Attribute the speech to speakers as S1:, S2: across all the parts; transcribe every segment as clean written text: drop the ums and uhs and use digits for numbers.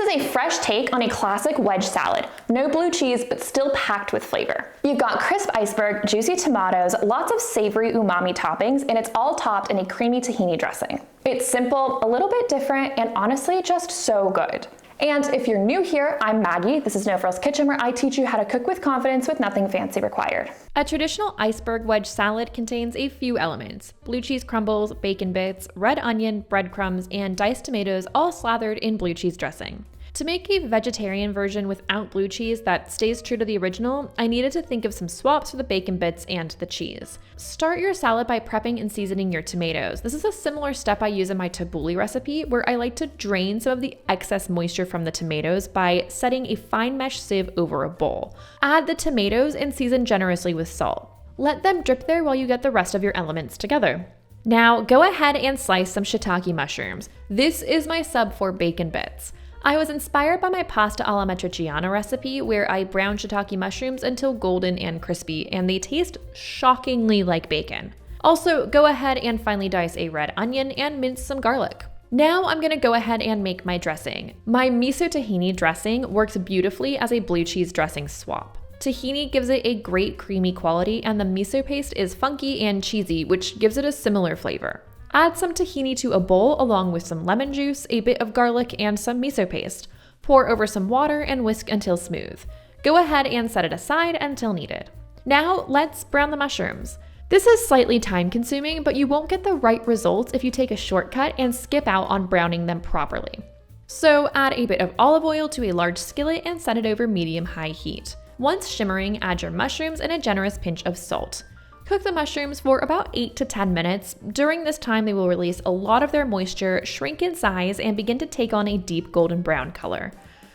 S1: a fresh take on a classic wedge salad. No blue cheese, but still packed with flavor. You've got crisp iceberg, juicy tomatoes, lots of savory umami toppings, and it's all topped in a creamy tahini dressing. It's simple, a little bit different, and honestly just so good. And if you're new here, I'm Maggie. This is No Frills Kitchen, where I teach you how to cook with confidence with nothing fancy required.
S2: A traditional iceberg wedge salad contains a few elements: blue cheese crumbles, bacon bits, red onion, breadcrumbs, and diced tomatoes, all slathered in blue cheese dressing. To make a vegetarian version without blue cheese that stays true to the original, I needed to think of some swaps for the bacon bits and the cheese. Start your salad by prepping and seasoning your tomatoes. This is a similar step I use in my tabbouleh recipe, where I like to drain some of the excess moisture from the tomatoes by setting a fine mesh sieve over a bowl. Add the tomatoes and season generously with salt. Let them drip there while you get the rest of your elements together. Now go ahead and slice some shiitake mushrooms. This is my sub for bacon bits. I was inspired by my pasta alla matriciana recipe, where I brown shiitake mushrooms until golden and crispy, and they taste shockingly like bacon. Also, go ahead and finely dice a red onion and mince some garlic. Now I'm gonna go ahead and make my dressing. My miso tahini dressing works beautifully as a blue cheese dressing swap. Tahini gives it a great creamy quality, and the miso paste is funky and cheesy, which gives it a similar flavor. Add some tahini to a bowl along with some lemon juice, a bit of garlic, and some miso paste. Pour over some water and whisk until smooth. Go ahead and set it aside until needed. Now let's brown the mushrooms. This is slightly time consuming, but you won't get the right results if you take a shortcut and skip out on browning them properly. So add a bit of olive oil to a large skillet and set it over medium-high heat. Once shimmering, add your mushrooms and a generous pinch of salt. Cook the mushrooms for about 8 to 10 minutes. During this time, they will release a lot of their moisture, shrink in size, and begin to take on a deep golden brown color.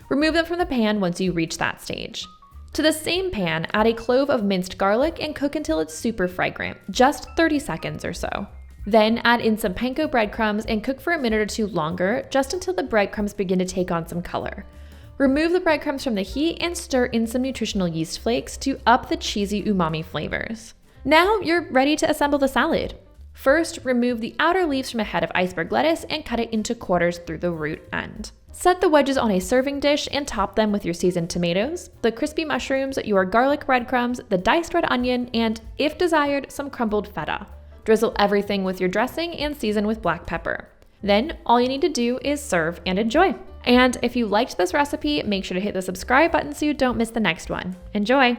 S2: Remove them from the pan once you reach that stage. To the same pan, add a clove of minced garlic and cook until it's super fragrant, just 30 seconds or so. Then add in some panko breadcrumbs and cook for a minute or two longer, just until the breadcrumbs begin to take on some color. Remove the breadcrumbs from the heat and stir in some nutritional yeast flakes to up the cheesy umami flavors. Now you're ready to assemble the salad. First, remove the outer leaves from a head of iceberg lettuce and cut it into quarters through the root end. Set the wedges on a serving dish and top them with your seasoned tomatoes, the crispy mushrooms, your garlic breadcrumbs, the diced red onion, and, if desired, some crumbled feta. Drizzle everything with your dressing and season with black pepper. Then all you need to do is serve and enjoy. And if you liked this recipe, make sure to hit the subscribe button so you don't miss the next one. Enjoy!